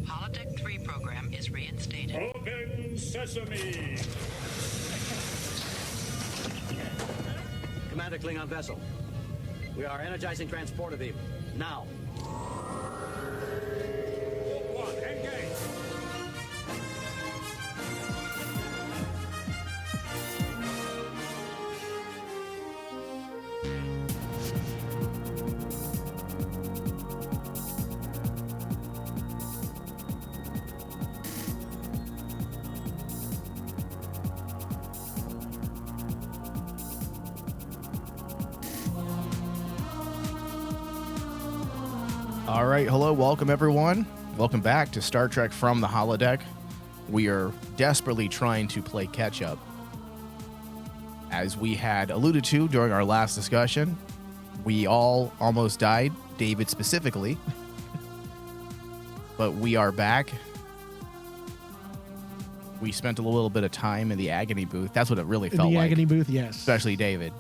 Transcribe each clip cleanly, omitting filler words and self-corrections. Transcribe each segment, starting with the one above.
Holodeck 3 program is reinstated. Open sesame! Commander Klingon vessel. We are energizing transporter beam. Now. One, engage! All right, hello, welcome everyone. Welcome back to Star Trek from the Holodeck. We are desperately trying to play catch up. As we had alluded to during our last discussion, we all almost died, David specifically. But we are back. We spent a little bit of time in the agony booth. That's what it really felt like. In the agony booth, yes. Especially David.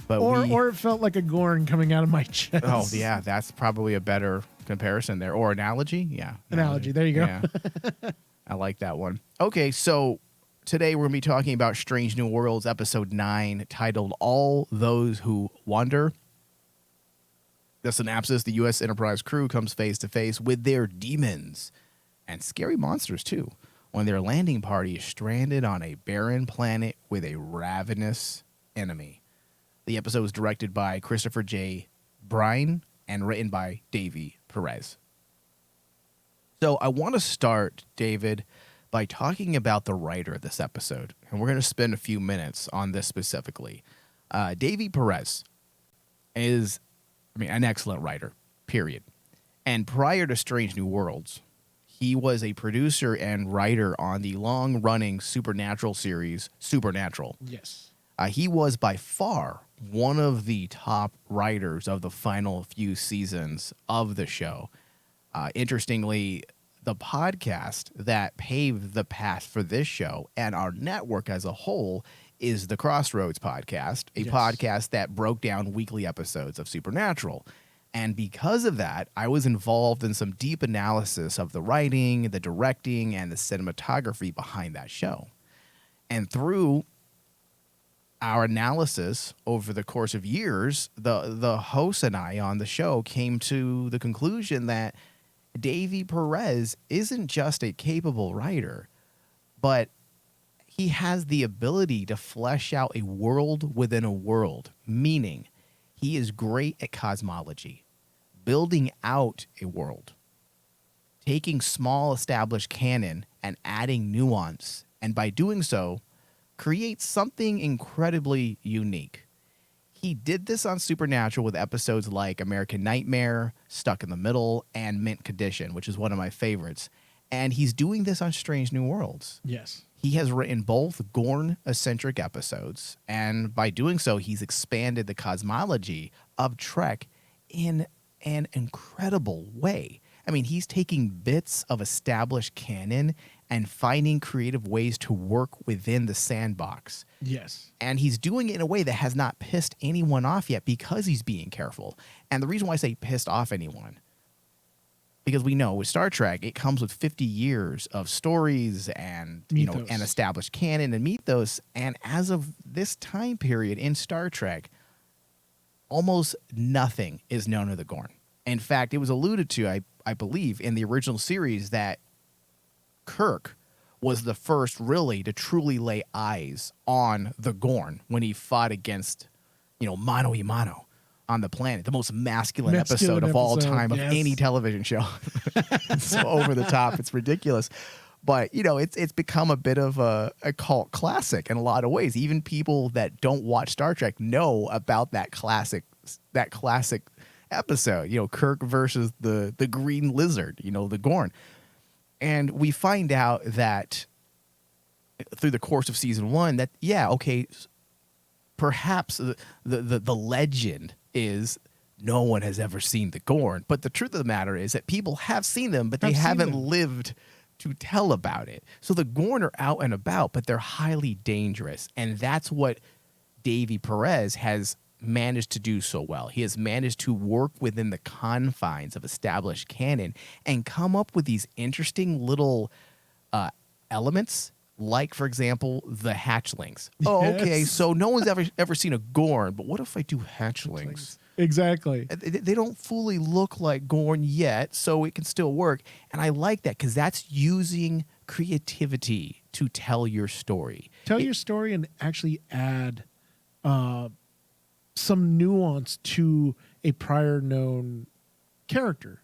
But or it felt like a Gorn coming out of my chest. Oh, yeah, that's probably a better comparison there. Or analogy? Yeah. Analogy, there you go. Yeah. I like that one. Okay, so today we're going to be talking about Strange New Worlds, Episode 9, titled All Those Who Wander. The synopsis, the U.S. Enterprise crew comes face to face with their demons and scary monsters, too, when their landing party is stranded on a barren planet with a ravenous enemy. The episode was directed by Christopher J. Brine and written by Davey Perez. So I want to start, David, by talking about the writer of this episode. And we're going to spend a few minutes on this specifically. Davey Perez is, an excellent writer, period. And prior to Strange New Worlds, he was a producer and writer on the long-running Supernatural series, Supernatural. Yes. He was by far one of the top writers of the final few seasons of the show. Interestingly, the podcast that paved the path for this show and our network as a whole is the Crossroads podcast, a podcast that broke down weekly episodes of Supernatural. And because of that, I was involved in some deep analysis of the writing, the directing, and the cinematography behind that show. And through our analysis over the course of years, the host and I on the show came to the conclusion that Davey Perez isn't just a capable writer, but he has the ability to flesh out a world within a world, meaning he is great at cosmology, building out a world, taking small established canon and adding nuance, and by doing so, creates something incredibly unique. He did this on Supernatural with episodes like American Nightmare, Stuck in the Middle, and Mint Condition, which is one of my favorites. And he's doing this on Strange New Worlds. Yes. He has written both Gorn-eccentric episodes, and by doing so, he's expanded the cosmology of Trek in an incredible way. He's taking bits of established canon and finding creative ways to work within the sandbox. Yes. And he's doing it in a way that has not pissed anyone off yet because he's being careful. And the reason why I say pissed off anyone, because we know with Star Trek, it comes with 50 years of stories and, and established canon and mythos. And as of this time period in Star Trek, almost nothing is known of the Gorn. In fact, it was alluded to, I believe, in the original series that Kirk was the first really to truly lay eyes on the Gorn when he fought against, mano a mano on the planet, the most masculine episode of all time of any television show. It's so over the top. It's ridiculous. But, it's become a bit of a cult classic in a lot of ways. Even people that don't watch Star Trek know about that classic episode, Kirk versus the green lizard, the Gorn. And we find out that through the course of season 1 that, perhaps the legend is no one has ever seen the Gorn. But the truth of the matter is that people have seen them, but they haven't lived to tell about it. So the Gorn are out and about, but they're highly dangerous. And that's what Davey Perez has managed to do so well. He has managed to work within the confines of established canon and come up with these interesting little elements, like, for example, the hatchlings. Oh, okay, Yes. so no one's ever seen a Gorn, but what if I do hatchlings? Exactly. They don't fully look like Gorn yet, so it can still work. And I like that because that's using creativity to tell your story. Tell your story and actually add some nuance to a prior known character.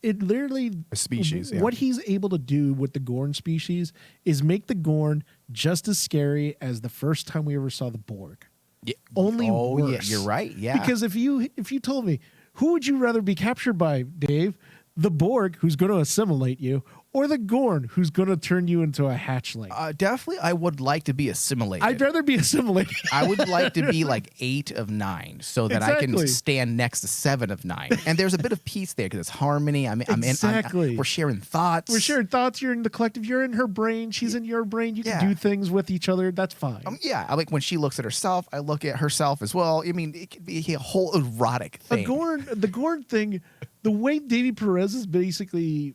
It literally A species, yeah. What he's able to do with the Gorn species is make the Gorn just as scary as the first time we ever saw the Borg. Yeah. Only Yeah, worse. you're right. Yeah. Because if you told me, who would you rather be captured by, Dave? The Borg, who's going to assimilate you, or the Gorn, who's going to turn you into a hatchling? Definitely, I would like to be assimilated. I'd rather be assimilated. I would like to be like 8 of 9 so that I can Exactly. stand next to 7 of 9. And there's a bit of peace there because it's harmony. Exactly. We're sharing thoughts. We're sharing thoughts. You're in the collective. You're in her brain. She's in your brain. You Yeah. can do things with each other. That's fine. Yeah, I like when she looks at herself, I look at herself as well. I mean, it could be a whole erotic thing. The Gorn thing, the way Davy Perez has basically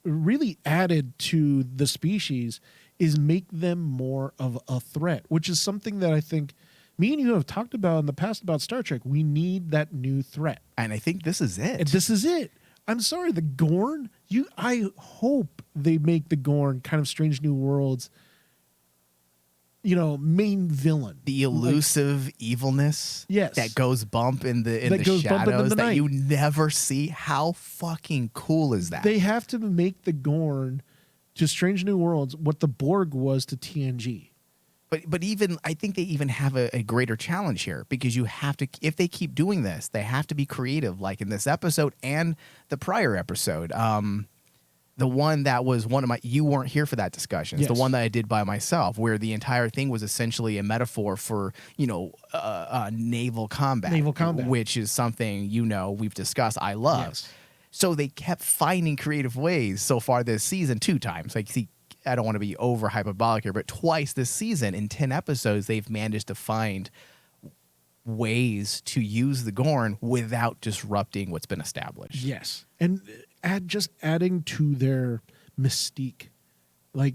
really added to the species is make them more of a threat, which is something that I think me and you have talked about in the past about Star Trek. We need that new threat. And I think this is it. And this is it. I'm sorry, the Gorn, I hope they make the Gorn kind of Strange New Worlds, main villain. The elusive evilness Yes. that goes bump in the That goes bump into shadows the that night. you never see. How fucking cool is that? They have to make the Gorn to Strange New Worlds what the Borg was to TNG. But even I think they even have a greater challenge here because you have to, if they keep doing this, they have to be creative, like in this episode and the prior episode. The one that was one of my, you weren't here for that discussion. It's Yes. the one that I did by myself, where the entire thing was essentially a metaphor for, naval combat. Naval combat. Which is something, we've discussed, I love. Yes. So they kept finding creative ways so far this season 2 times. Like, see, I don't want to be over hyperbolic here, but twice this season in 10 episodes, they've managed to find ways to use the Gorn without disrupting what's been established. Yes. And adding to their mystique. Like,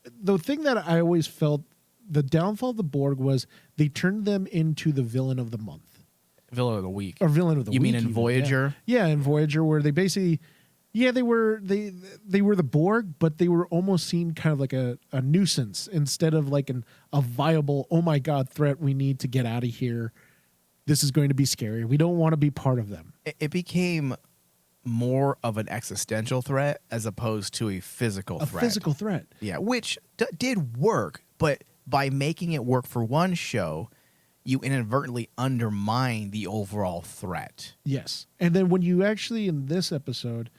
the thing that I always felt the downfall of the Borg was they turned them into the villain of the month. Villain of the week. Or villain of the You week. mean in even, Voyager? Yeah, in Voyager, where they basically, they were the Borg, but they were almost seen kind of like a nuisance instead of like a viable, oh my God, threat. We need to get out of here. This is going to be scary. We don't want to be part of them. It became more of an existential threat as opposed to a physical A threat. physical threat. Yeah, which did work, but by making it work for one show, you inadvertently undermine the overall threat. Yes. And then when you actually, in this episode,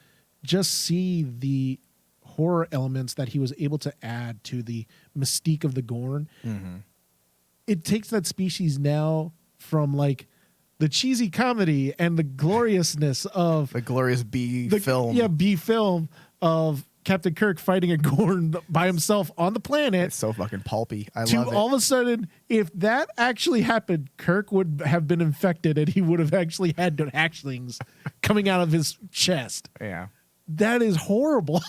just see the horror elements that he was able to add to the mystique of the Gorn, it takes that species now from like the cheesy comedy and the gloriousness of The glorious B the film. Yeah, B film of Captain Kirk fighting a Gorn by himself on the planet. It's so fucking pulpy. I To love it. all of a sudden, if that actually happened, Kirk would have been infected and he would have actually had hatchlings coming out of his chest. Yeah. That is horrible.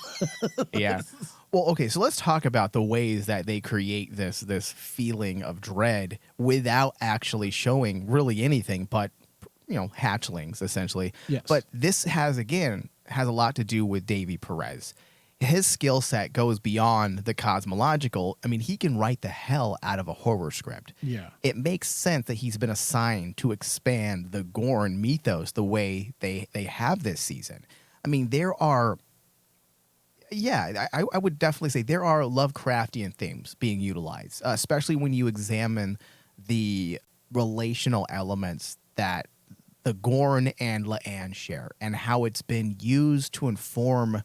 Yeah. Well, okay, so let's talk about the ways that they create this feeling of dread without actually showing really anything but hatchlings essentially. Yes. But this has a lot to do with Davy Perez. His skill set goes beyond the cosmological. I mean, he can write the hell out of a horror script. Yeah. It makes sense that he's been assigned to expand the Gorn mythos the way they have this season. I mean, I would definitely say there are Lovecraftian themes being utilized, especially when you examine the relational elements that the Gorn and La'an share and how it's been used to inform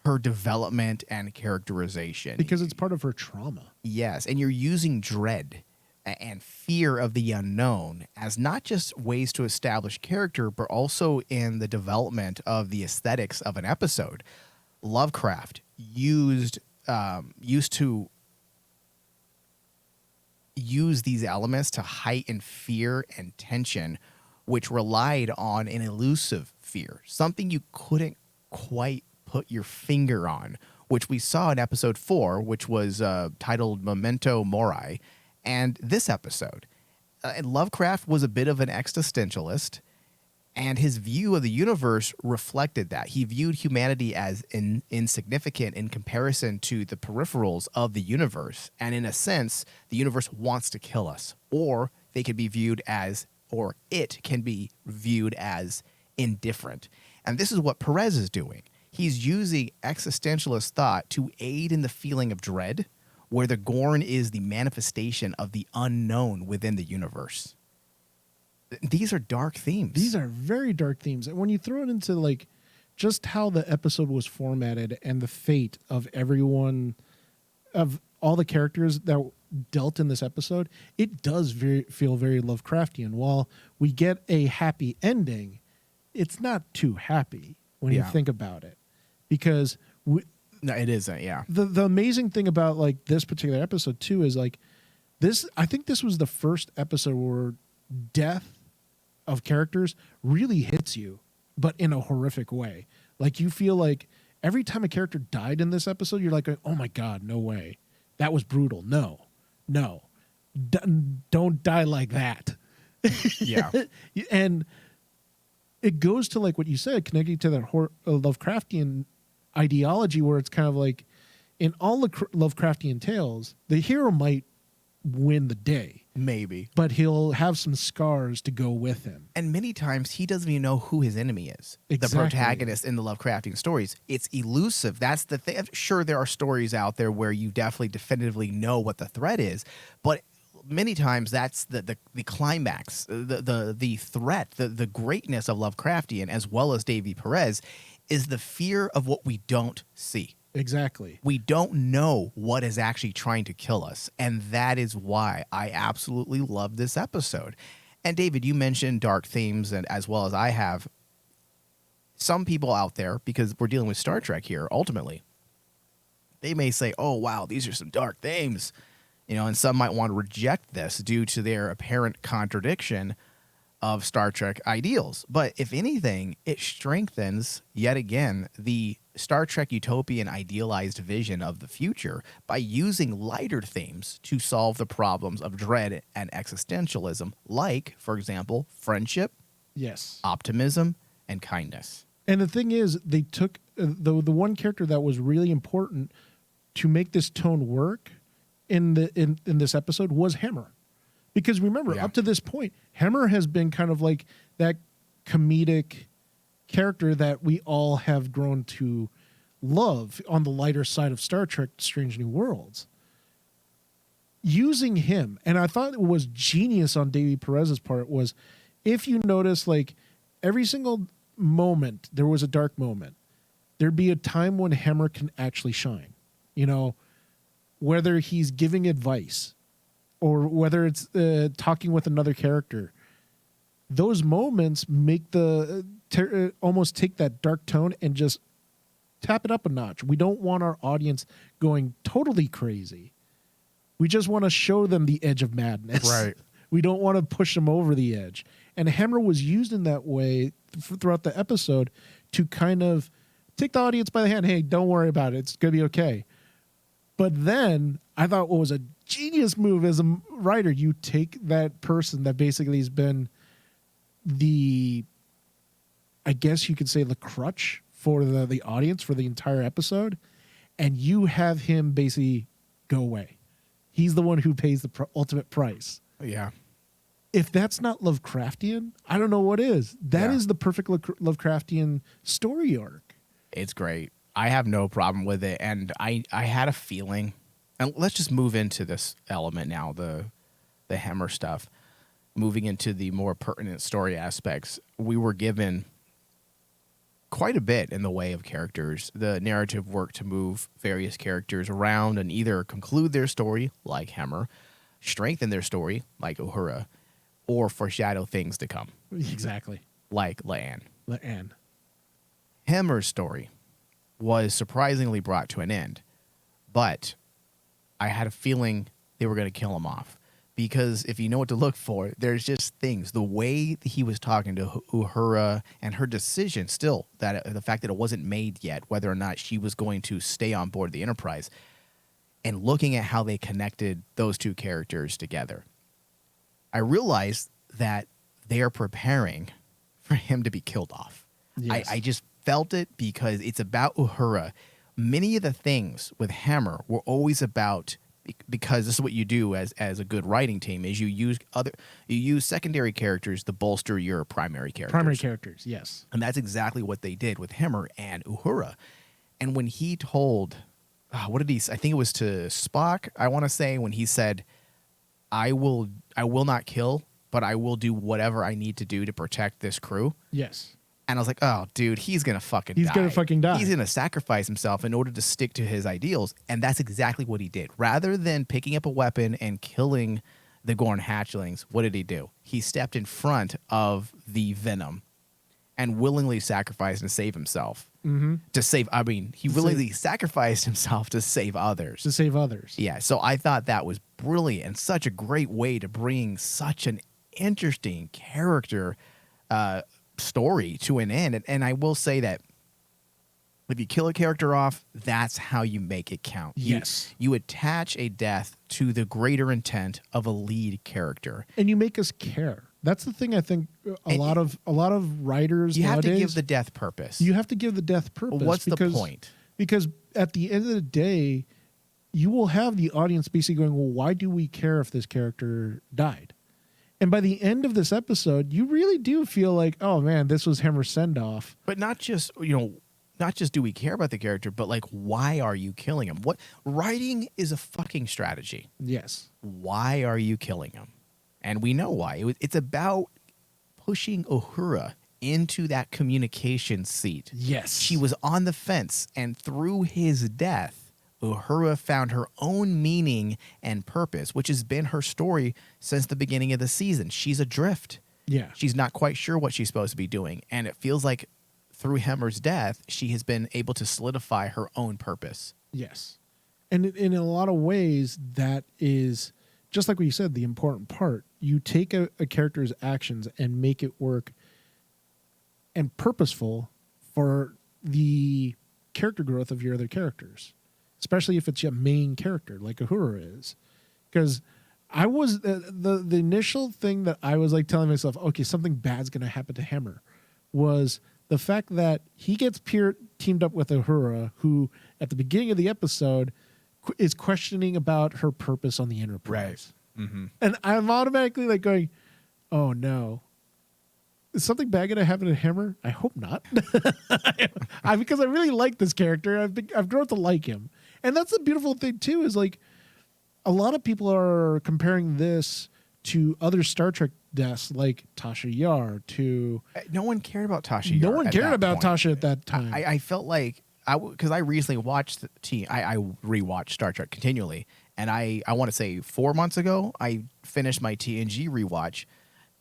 her development and characterization. Because it's part of her trauma. Yes, and you're using dread and fear of the unknown as not just ways to establish character, but also in the development of the aesthetics of an episode. Lovecraft used to use these elements to heighten fear and tension, which relied on an elusive fear, something you couldn't quite put your finger on, which we saw in episode 4, which was titled Memento Mori, and this episode. Lovecraft was a bit of an existentialist, and his view of the universe reflected that. He viewed humanity as insignificant in comparison to the peripherals of the universe. And in a sense, the universe wants to kill us. Or they could be viewed as, or it can be viewed as indifferent. And this is what Perez is doing. He's using existentialist thought to aid in the feeling of dread, where the Gorn is the manifestation of the unknown within the universe. These are dark themes. These are very dark themes. And when you throw it into like just how the episode was formatted and the fate of everyone, of all the characters that dealt in this episode, it does feel very Lovecraftian. While we get a happy ending, it's not too happy when you think about it. Because no, it isn't, yeah. The amazing thing about like this particular episode too is like this, I think this was the first episode where death of characters really hits you, but in a horrific way. Like you feel like every time a character died in this episode, you're like, oh my God, no way. That was brutal. No. Don't die like that. Yeah. And it goes to like what you said, connecting to that Lovecraftian ideology where it's kind of like in all the Lovecraftian tales, the hero might win the day. Maybe. But he'll have some scars to go with him. And many times he doesn't even know who his enemy is. Exactly. The protagonist in the Lovecraftian stories. It's elusive. That's the thing. Sure, there are stories out there where you definitely definitively know what the threat is, but many times that's the climax, the threat, the greatness of Lovecraftian as well as Davy Perez is the fear of what we don't see. Exactly. We don't know what is actually trying to kill us. And that is why I absolutely love this episode. And David, you mentioned dark themes, and as well as I have. Some people out there, because we're dealing with Star Trek here, ultimately, they may say, oh, wow, these are some dark themes. And some might want to reject this due to their apparent contradiction of Star Trek ideals. But if anything, it strengthens, yet again, the Star Trek utopian idealized vision of the future by using lighter themes to solve the problems of dread and existentialism, like, for example, friendship, yes, optimism, and kindness. And the thing is, they took the one character that was really important to make this tone work in this episode was Hammer. Because remember, up to this point, Hammer has been kind of like that comedic character that we all have grown to love on the lighter side of Star Trek Strange New Worlds. Using him, and I thought it was genius on Davy Perez's part, was if you notice, like, every single moment there was a dark moment, there'd be a time when Hammer can actually shine. Whether he's giving advice or whether it's talking with another character, those moments make almost take that dark tone and just tap it up a notch. We don't want our audience going totally crazy. We just want to show them the edge of madness. Right. We don't want to push them over the edge. And Hammer was used in that way throughout the episode to kind of take the audience by the hand. Hey, don't worry about it. It's going to be okay. But then I thought what was a genius move as a writer, you take that person that basically has been I guess you could say the crutch for the audience for the entire episode, and you have him basically go away. He's the one who pays the ultimate price. Yeah. If that's not Lovecraftian, I don't know what is. That is the perfect Lovecraftian story arc. It's great. I have no problem with it. And I had a feeling, and let's just move into this element now, the Hammer stuff. Moving into the more pertinent story aspects, we were given quite a bit in the way of characters. The narrative worked to move various characters around and either conclude their story, like Hammer, strengthen their story, like Uhura, or foreshadow things to come. Exactly. Like La'an. Hammer's story was surprisingly brought to an end, but I had a feeling they were going to kill him off because if you know what to look for, there's just things. The way that he was talking to Uhura and her decision still, that the fact that it wasn't made yet, whether or not she was going to stay on board the Enterprise, and looking at how they connected those two characters together, I realized that they are preparing for him to be killed off. Yes. I just felt it because it's about Uhura. Many of the things with Hammer were always about, because this is what you do as a good writing team, is you use secondary characters to bolster your primary characters. Primary characters, yes. And that's exactly what they did with Hammer and Uhura. And when he told, what did he say? I think it was to Spock, I want to say, when he said, I will not kill, but I will do whatever I need to do to protect this crew. Yes. And I was like, oh, dude, he's going to fucking die. He's going to fucking die. He's going to sacrifice himself in order to stick to his ideals. And that's exactly what he did. Rather than picking up a weapon and killing the Gorn hatchlings, what did he do? He stepped in front of the venom and willingly sacrificed to save himself. Mm-hmm. He willingly sacrificed himself to save others. To save others. Yeah, so I thought that was brilliant and such a great way to bring such an interesting character story to an end. And I will say that if you kill a character off, that's how you make it count. Yes. You attach a death to the greater intent of a lead character. And you make us care. That's the thing I think a lot of writers you nowadays, have to give the death purpose. You have to give the death purpose. What's the point? Because at the end of the day, you will have the audience basically going, well, why do we care if this character died? And by the end of this episode, you really do feel like, oh man, this was Hammer's send-off. But not just do we care about the character, but like, why are you killing him? What writing is a fucking strategy. Yes. Why are you killing him? And we know why. It's about pushing Uhura into that communication seat. Yes. She was on the fence, and through his death, Uhura found her own meaning and purpose, which has been her story since the beginning of the season. She's adrift. Yeah. She's not quite sure what she's supposed to be doing, and it feels like through Hammer's death, she has been able to solidify her own purpose. Yes. And in a lot of ways, that is, just like what you said, the important part. You take a character's actions and make it work and purposeful for the character growth of your other characters, especially if it's your main character like Uhura is. Because I was the initial thing that I was like telling myself, okay, something bad's going to happen to Hammer, was the fact that he gets teamed up with Uhura, who at the beginning of the episode is questioning about her purpose on the Enterprise. Right. Mm-hmm. And I'm automatically like going, oh no. Is something bad going to happen to Hammer? I hope not. Because I really like this character. I've grown to like him. And that's the beautiful thing too, is like a lot of people are comparing this to other Star Trek deaths like Tasha Yar to... No one cared about Tasha Yar. No one cared about Tasha at that time. I felt like, because I recently watched I rewatched Star Trek continually, and I want to say 4 months ago, I finished my TNG rewatch,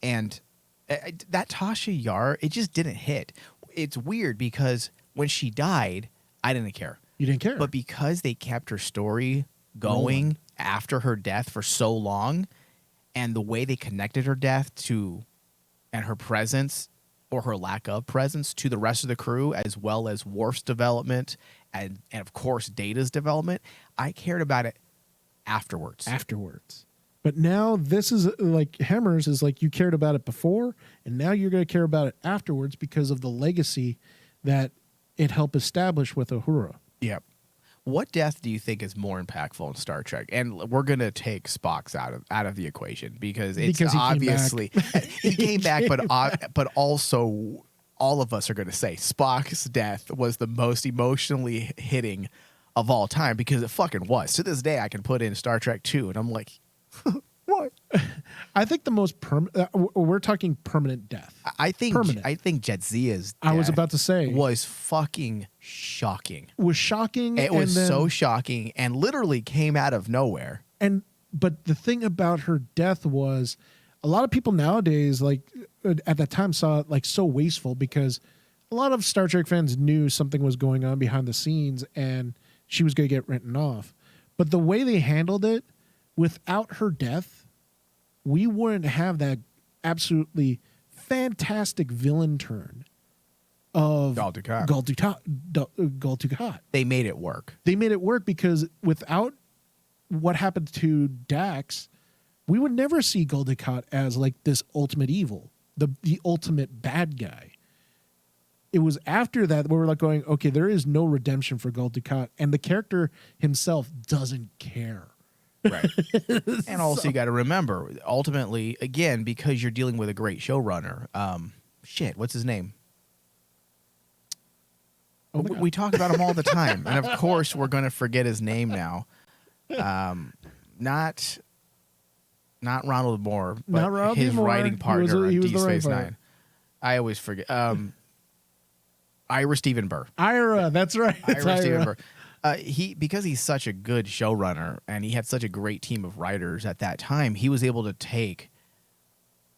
and that Tasha Yar, it just didn't hit. It's weird because when she died, I didn't care. You didn't care. But because they kept her story going after her death for so long, and the way they connected her death to, and her presence or her lack of presence to the rest of the crew, as well as Worf's development and of course Data's development, I cared about it afterwards. But now this is like Hammer's is like you cared about it before, and now you're going to care about it afterwards because of the legacy that it helped establish with Uhura. Yep. What death do you think is more impactful in Star Trek? And we're gonna take Spock's out of the equation because it's obviously he came back, but also all of us are gonna say Spock's death was the most emotionally hitting of all time because it fucking was. To this day, I can put in Star Trek 2, and I'm like, what? I think the most we're talking permanent death. I think Jadzia's death, I was about to say, was fucking shocking. Was shocking. It was so shocking and literally came out of nowhere. But the thing about her death was a lot of people nowadays, like at that time, saw it like so wasteful because a lot of Star Trek fans knew something was going on behind the scenes and she was going to get written off. But the way they handled it, without her death, we wouldn't have that absolutely fantastic villain turn of Gul Dukat. Gul Dukat. They made it work. They made it work because without what happened to Dax, we would never see Gul Dukat as like this ultimate evil, the ultimate bad guy. It was after that where we're like going, okay, there is no redemption for Gul Dukat, and the character himself doesn't care. Right. And also you got to remember, ultimately, again, because you're dealing with a great showrunner, what's his name? Oh my God. We talk about him all the time. And of course, we're going to forget his name now. Not Ronald Moore, but Not Ronald his Moore. writing partner He on was Deep the Space writing Nine. I always forget. Ira Stephen Burr. Ira, that's right. It's Ira Stephen Burr. Because he's such a good showrunner and he had such a great team of writers at that time, he was able to take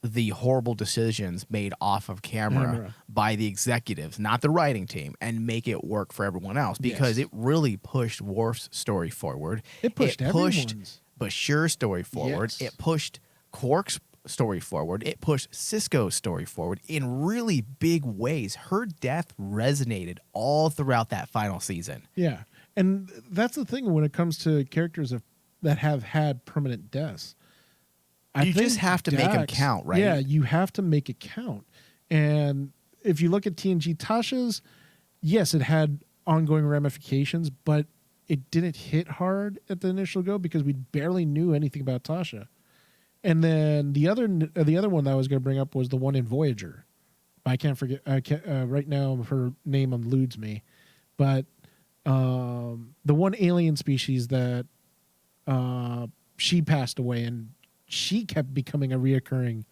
the horrible decisions made off of camera by the executives, not the writing team, and make it work for everyone else because it really pushed Worf's story forward. It pushed everyone's. Bashir's story forward. Yes. It pushed Quark's story forward. It pushed Cisco's story forward in really big ways. Her death resonated all throughout that final season. Yeah. And that's the thing when it comes to characters that have had permanent deaths. You just have to make them count, right? Yeah, you have to make it count. And if you look at TNG, Tasha's, yes, it had ongoing ramifications, but it didn't hit hard at the initial go because we barely knew anything about Tasha. And then the other one that I was going to bring up was the one in Voyager. I can't forget. Right now, her name eludes me, but the one alien species that she passed away, and she kept becoming a reoccurring.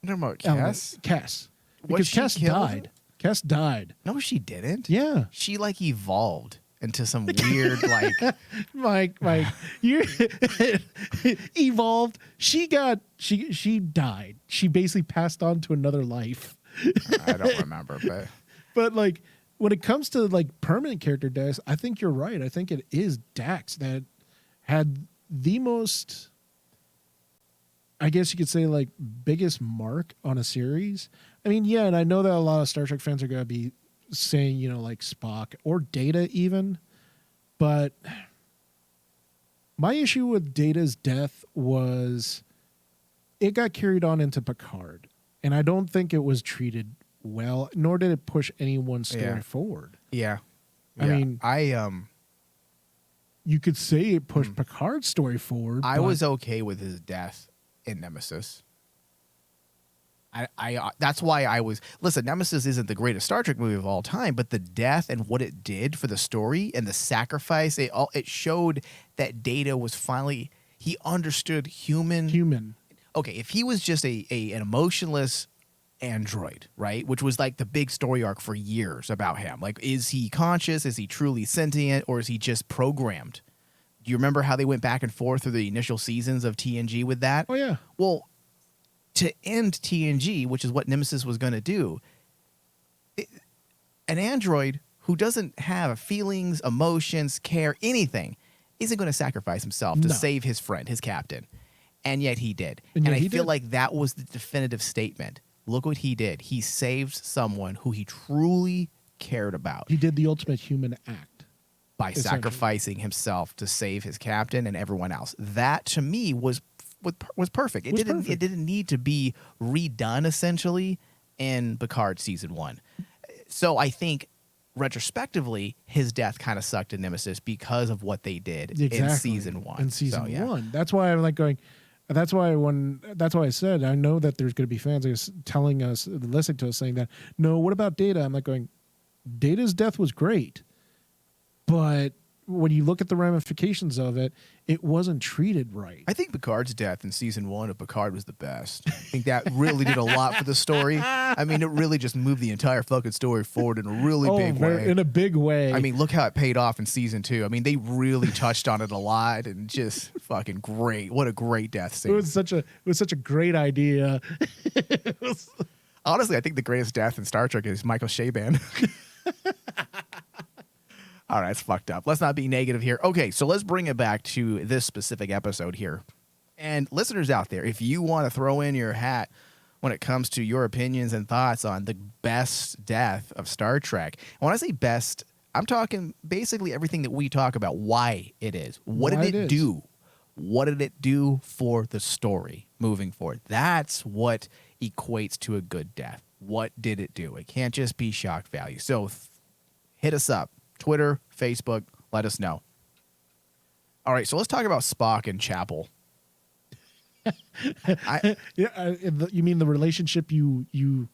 You're talking about element. Cass? Cass, Was because she Cass killed? died. Cass died. No, she didn't. Yeah, She like evolved into some weird like Mike, you evolved. She died. She basically passed on to another life. I don't remember, but But like when it comes to like permanent character deaths, I think you're right. I think it is Dax that had the most, I guess you could say, like biggest mark on a series. I mean, yeah, and I know that a lot of Star Trek fans are going to be saying, you know, like Spock or Data even, but my issue with Data's death was it got carried on into Picard, and I don't think it was treated well, nor did it push anyone's story forward. yeah. I mean, you could say it pushed Picard's story forward. I but was okay with his death in Nemesis. I that's why I was listen. Nemesis isn't the greatest Star Trek movie of all time, but the death and what it did for the story and the sacrifice, it showed that Data was finally he understood human. Okay, if he was just an emotionless android, right, which was like the big story arc for years about him. Like, is he conscious? Is he truly sentient, or is he just programmed? Do you remember how they went back and forth through the initial seasons of TNG with that? Oh yeah. Well, to end TNG, which is what Nemesis was going to do, an android who doesn't have feelings, emotions, care, anything, isn't going to sacrifice himself to save his friend, his captain. And yet he did. And I feel like that was the definitive statement. Look what he did. He saved someone who he truly cared about. He did the ultimate human act by sacrificing himself to save his captain and everyone else. That, to me, was perfect. It didn't need to be redone, essentially, in Picard season 1. So I think, retrospectively, his death kind of sucked in Nemesis because of what they did in season 1. In season 1. That's why I'm like going... That's why I said I know that there's going to be fans telling us, listening to us, saying that no. What about Data? I'm like going. Data's death was great, but when you look at the ramifications of it, it wasn't treated right. I think Picard's death in season 1 of Picard was the best. I think that really did a lot for the story. I mean, it really just moved the entire fucking story forward in a really big way. In a big way. I mean, look how it paid off in season 2. I mean, they really touched on it a lot and just fucking great. What a great death scene. It was such a great idea. Honestly, I think the greatest death in Star Trek is Michael Chabon. All right, it's fucked up. Let's not be negative here. Okay, so let's bring it back to this specific episode here. And listeners out there, if you want to throw in your hat when it comes to your opinions and thoughts on the best death of Star Trek, and when I say best, I'm talking basically everything that we talk about, why it is. What did it do? What did it do for the story moving forward? That's what equates to a good death. What did it do? It can't just be shock value. So hit us up. Twitter, Facebook, let us know. All right, so let's talk about Spock and Chapel. You mean the relationship you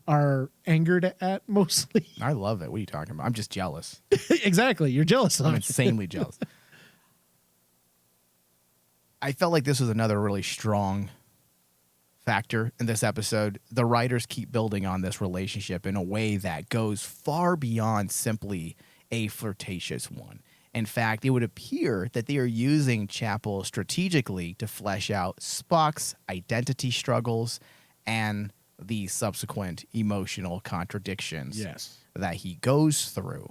are angered at mostly? I love it. What are you talking about? I'm just jealous. Exactly. You're jealous of I'm it. insanely jealous. I felt like this was another really strong factor in this episode. The writers keep building on this relationship in a way that goes far beyond simply a flirtatious one. In fact, it would appear that they are using Chapel strategically to flesh out Spock's identity struggles and the subsequent emotional contradictions that he goes through.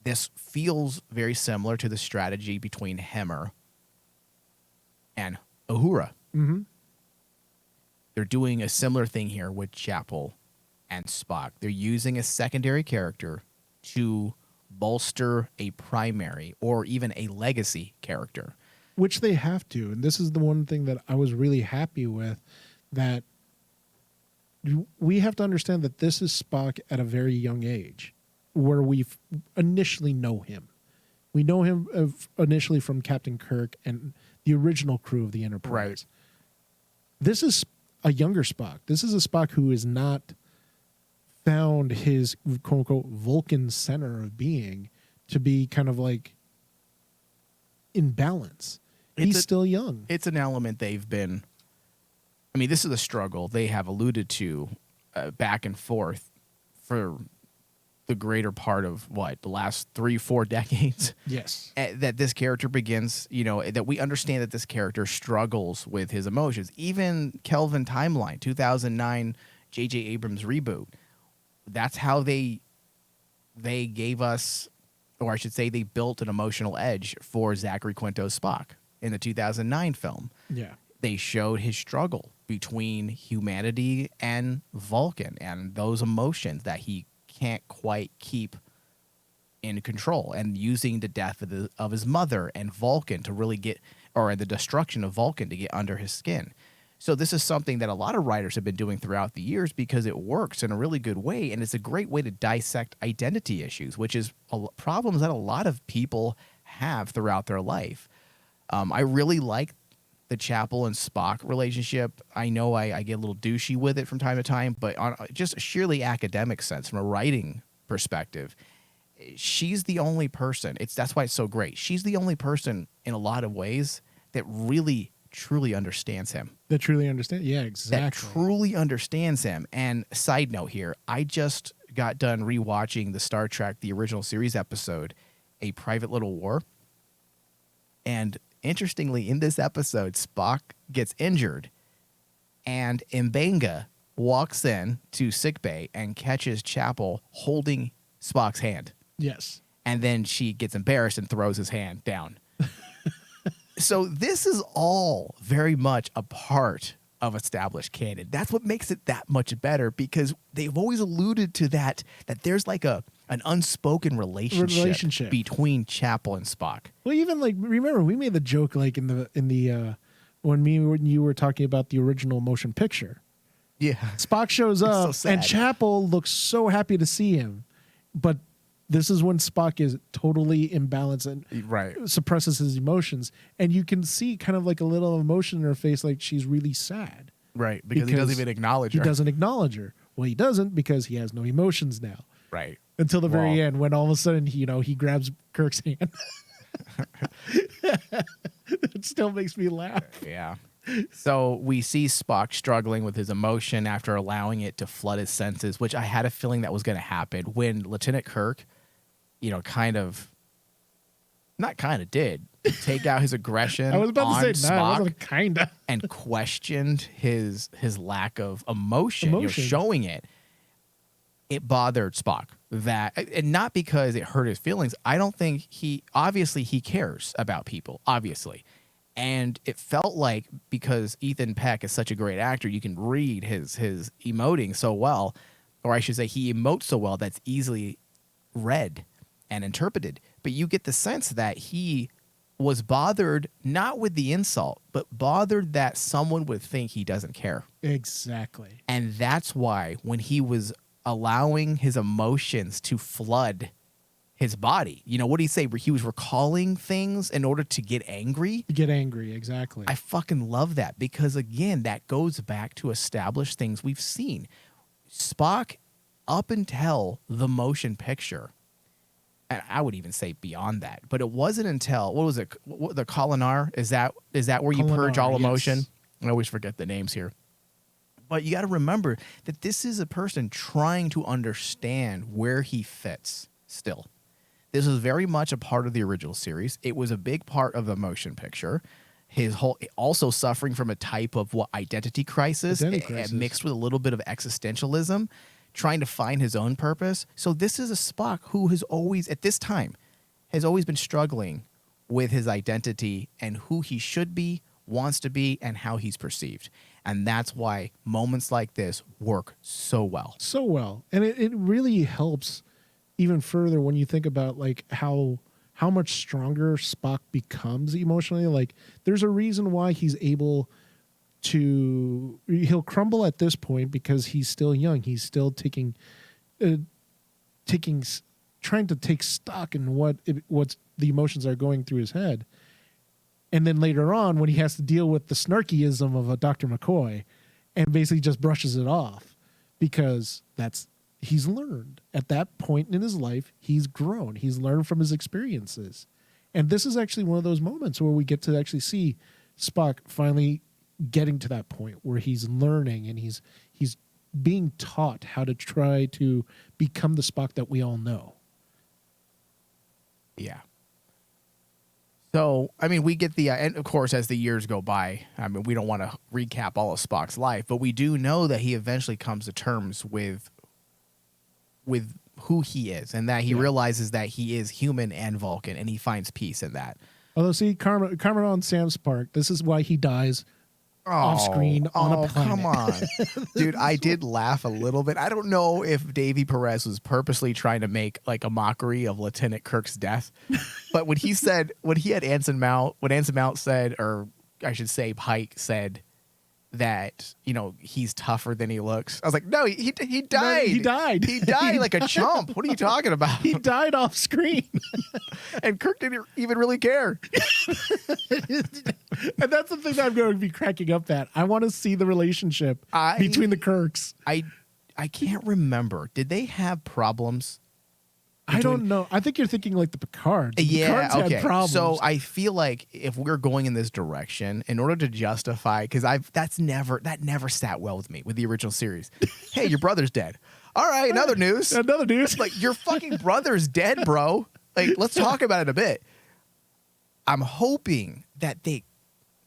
This feels very similar to the strategy between Hemmer and Uhura. Mm-hmm. They're doing a similar thing here with Chapel and Spock. They're using a secondary character to bolster a primary or even a legacy character. Which they have to. And this is the one thing that I was really happy with, that we have to understand that this is Spock at a very young age, where we initially know him. We know him initially from Captain Kirk and the original crew of the Enterprise. Right. This is a younger Spock. This is a Spock who is not found his quote unquote Vulcan center of being to be kind of like in balance. He's still young. It's an element they've been, I mean, this is a struggle they have alluded to back and forth for the greater part of the last 3-4 decades. Yes. That this character begins, that we understand that this character struggles with his emotions. Even Kelvin Timeline, 2009 J.J. Abrams reboot. That's how they gave us, or I should say they built an emotional edge for Zachary Quinto's Spock in the 2009 film. Yeah. They showed his struggle between humanity and Vulcan and those emotions that he can't quite keep in control, and using the death of his mother and Vulcan to really get, or the destruction of Vulcan to get under his skin. So this is something that a lot of writers have been doing throughout the years because it works in a really good way, and it's a great way to dissect identity issues, which is problems that a lot of people have throughout their life. I really like the Chapel and Spock relationship. I know I get a little douchey with it from time to time, but on just a sheerly academic sense, from a writing perspective, she's the only person. That's why it's so great. She's the only person in a lot of ways that really truly understands him. That truly understand? Yeah, exactly. That truly understands him. And side note here, I just got done rewatching the Star Trek, the original series episode, A Private Little War. And interestingly, in this episode, Spock gets injured, and M'Benga walks in to sickbay and catches Chapel holding Spock's hand. Yes. And then she gets embarrassed and throws his hand down. So this is all very much a part of established canon. That's what makes it that much better, because they've always alluded to that there's like an unspoken relationship between Chapel and Spock. Well, even like, remember we made the joke like in the when you were talking about the original motion picture. Yeah. Spock shows up and Chapel looks so happy to see him, but this is when Spock is totally imbalanced and suppresses his emotions. And you can see kind of like a little emotion in her face, like she's really sad. Right, because he doesn't even acknowledge her. He doesn't acknowledge her. Well, he doesn't, because he has no emotions now. Right. Until the very end, when all of a sudden, he grabs Kirk's hand. It still makes me laugh. Yeah. So we see Spock struggling with his emotion after allowing it to flood his senses, which I had a feeling that was going to happen when Lieutenant Kirk, did take out his aggression. I was about to say, Spock and questioned his lack of emotion. Showing it. It bothered Spock, and not because it hurt his feelings. I don't think he cares about people, obviously. And it felt like, because Ethan Peck is such a great actor, you can read his emoting so well, or I should say he emotes so well that's easily read and interpreted. But you get the sense that he was bothered not with the insult, but bothered that someone would think he doesn't care. Exactly. And that's why when he was allowing his emotions to flood his body, you know, what did he say? He was recalling things in order to get angry. Get angry, exactly. I fucking love that, because again, that goes back to establish things we've seen. Spock, up until the motion picture, and I would even say beyond that, but it wasn't until, what was it? The Kolinar? Is that where you purge Kolinar, all emotion? yes. I always forget the names here. But you got to remember that this is a person trying to understand where he fits still. This was very much a part of the original series. It was a big part of the motion picture. His whole, also suffering from a type of identity crisis, mixed with a little bit of existentialism, trying to find his own purpose. So this is a Spock who has always, at this time, has always been struggling with his identity and who he should be, wants to be, and how he's perceived. And that's why moments like this work so well. So well. And it really helps even further when you think about like how much stronger Spock becomes emotionally. Like there's a reason why he's able to, he'll crumble at this point because he's still young. He's still trying to take stock in what's the emotions are going through his head. And then later on, when he has to deal with the snarkyism of a Dr. McCoy and basically just brushes it off because he's learned at that point in his life. He's grown. He's learned from his experiences. And this is actually one of those moments where we get to actually see Spock finally getting to that point where he's learning and he's being taught how to try to become the Spock that we all know. Yeah. So, I mean, we get the, and of course, as the years go by, I mean, we don't want to recap all of Spock's life, but we do know that he eventually comes to terms with who he is, and that he realizes that he is human and Vulcan, and he finds peace in that. Although, see, Karma on Sam's Park, this is why he dies off screen on a planet. Come on. Dude, I did laugh a little bit. I don't know if Davy Perez was purposely trying to make like a mockery of Lieutenant Kirk's death, but when Anson Mount said, or I should say Pike said, that, you know, he's tougher than he looks, I was like, no, he died. No, he died. He died like a chump. What are you talking about? He died off screen. And Kirk didn't even really care. And that's the thing that I'm going to be cracking up at. I want to see the relationship between the Kirks. I can't remember. Did they have problems? I don't know. I think you're thinking like the Picards. The Yeah, Picards okay. had problems. So I feel like if we're going in this direction, in order to justify, because that never sat well with me with the original series. Hey, your brother's dead. All right, another news. Another news. Like, your fucking brother's dead, bro. Like, let's talk about it a bit. I'm hoping that they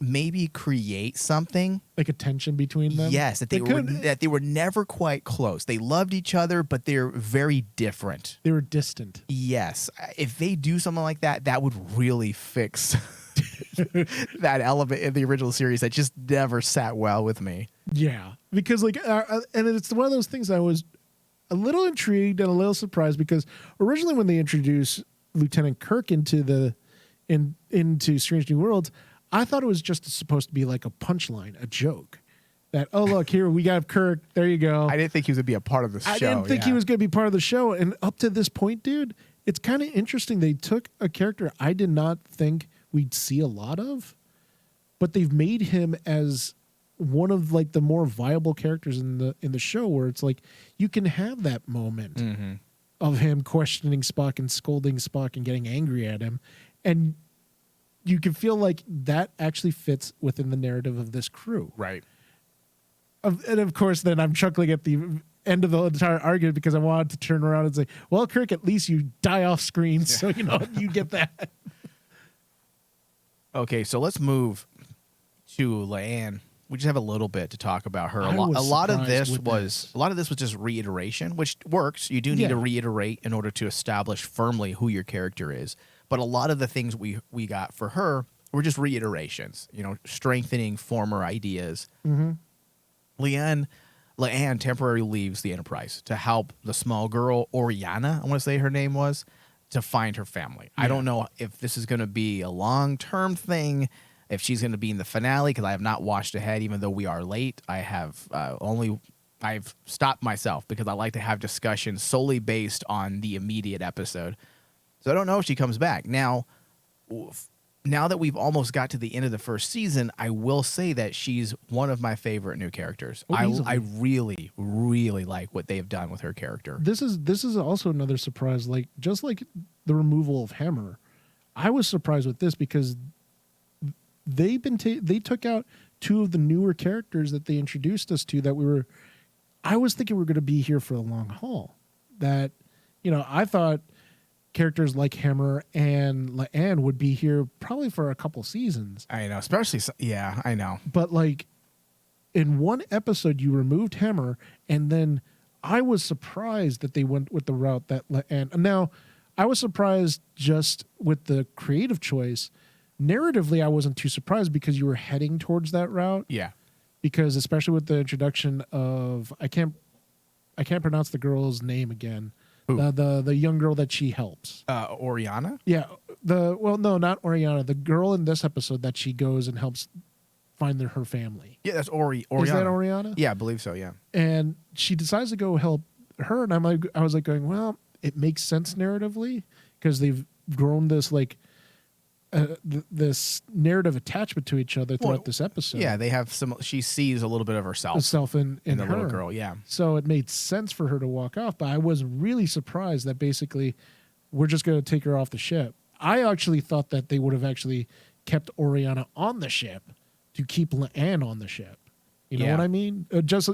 maybe create something Like a tension between them. Yes, that they were never quite close. They loved each other, but they're very different. They were distant. Yes, if they do something like that, that would really fix that element in the original series that just never sat well with me. Yeah, because like, and it's one of those things I was a little intrigued and a little surprised because originally when they introduced Lieutenant Kirk into Strange New Worlds, I thought it was just supposed to be like a punchline, a joke. That, oh, look, here, we got Kirk. There you go. I didn't think he was going to be a part of the show. I didn't think he was going to be part of the show. And up to this point, dude, it's kind of interesting. They took a character I did not think we'd see a lot of, but they've made him as one of like the more viable characters in the show where it's like you can have that moment of him questioning Spock and scolding Spock and getting angry at him. And you can feel like that actually fits within the narrative of this crew. Right. And of course, then I'm chuckling at the end of the entire argument because I wanted to turn around and say, well, Kirk, at least you die off screen. So, you know, you get that. Okay, so let's move to Leanne. We just have a little bit to talk about her. A was lot of surprised this was just reiteration, which works. You do need to reiterate in order to establish firmly who your character is. But a lot of the things we got for her were just reiterations, strengthening former ideas. Leanne temporarily leaves the Enterprise to help the small girl, Oriana, I want to say her name was, to find her family. I don't know if this is going to be a long-term thing, if she's going to be in the finale, because I have not watched ahead, even though we are late. I have I've stopped myself because I like to have discussions solely based on the immediate episode. So I don't know if she comes back. Now that we've almost got to the end of the first season, I will say that she's one of my favorite new characters. I really, really like what they've done with her character. This is also another surprise. Like just like the removal of Hammer, I was surprised with this because they took out two of the newer characters that they introduced us to. I was thinking we were going to be here for the long haul. That I thought characters like Hammer and Leanne would be here probably for a couple seasons. I know, especially, yeah, I know. But like in one episode, you removed Hammer, and then I was surprised that they went with the route that Leanne. Now, I was surprised just with the creative choice. Narratively, I wasn't too surprised because you were heading towards that route. Yeah. Because especially with the introduction of I can't pronounce the girl's name again. The young girl that she helps. Oriana? Yeah. No, not Oriana. The girl in this episode that she goes and helps find her family. Yeah, that's Oriana. Is that Oriana? Yeah, I believe so, yeah. And she decides to go help her, and I was going, well, it makes sense narratively because they've grown this this narrative attachment to each other throughout this episode. Yeah, they have she sees a little bit of herself in the her. little girl, yeah. So it made sense for her to walk off, but I was really surprised that basically we're just going to take her off the ship. I actually thought that they would have actually kept Oriana on the ship to keep Leanne on the ship. You know what I mean? Just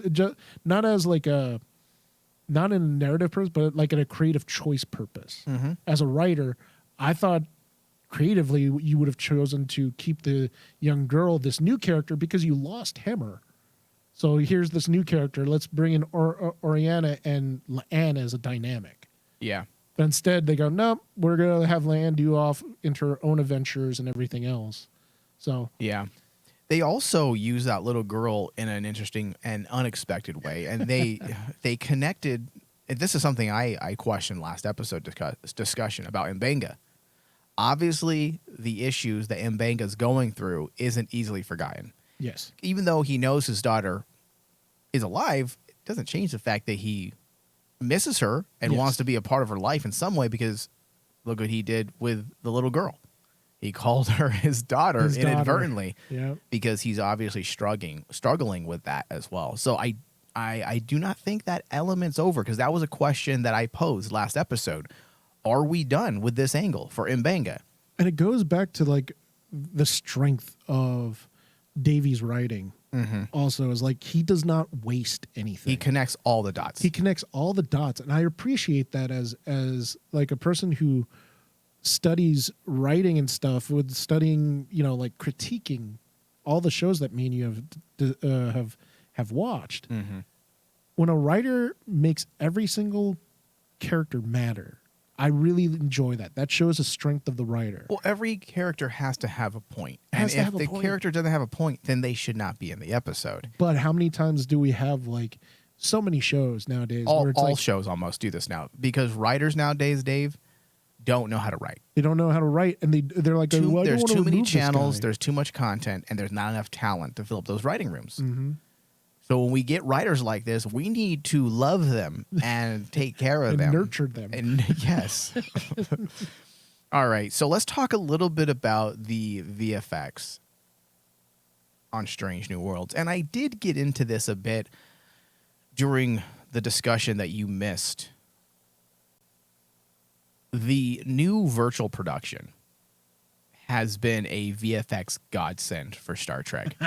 not as like not in a narrative purpose, but like in a creative choice purpose. Mm-hmm. As a writer, I thought creatively you would have chosen to keep the young girl, this new character, because you lost Hammer. So here's this new character. Let's bring in Oriana and Leanne as a dynamic. Yeah. But instead, they go, nope, we're going to have Leanne do off into her own adventures and everything else. So yeah. They also use that little girl in an interesting and unexpected way. And they connected. This is something I questioned last episode discussion about M'Benga. Obviously, the issues that M'Benga's going through isn't easily forgotten. yes. Even though he knows his daughter is alive, it doesn't change the fact that he misses her and Yes. wants to be a part of her life in some way, because look what he did with the little girl. He called her his daughter inadvertently because he's obviously struggling with that as well. So I do not think that element's over, because that was a question that I posed last episode. Are we done with this angle for M'Benga? And it goes back to like the strength of Davies' writing. Also, is like he does not waste anything. He connects all the dots. He connects all the dots, and I appreciate that as like a person who studies writing and stuff, with studying, like critiquing all the shows that me and you have watched. When a writer makes every single character matter, I really enjoy that. That shows the strength of the writer. Well, every character has to have a point. Has And to if have a the point. character doesn't have a point, then they should not be in the episode. But how many times do we have like so many shows nowadays where it's All like shows almost do this now, because writers nowadays, Dave, don't know how to write. they don't know how to write, and they're like, well, I There's don't wanna too many remove this channels, guy. there's too much content, and there's not enough talent to fill up those writing rooms. Mm-hmm. So when we get writers like this, we need to love them and take care of And them. nurture them. And yes. All right. So let's talk a little bit about the VFX on Strange New Worlds. And I did get into this a bit during the discussion that you missed. The new virtual production has been a VFX godsend for Star Trek.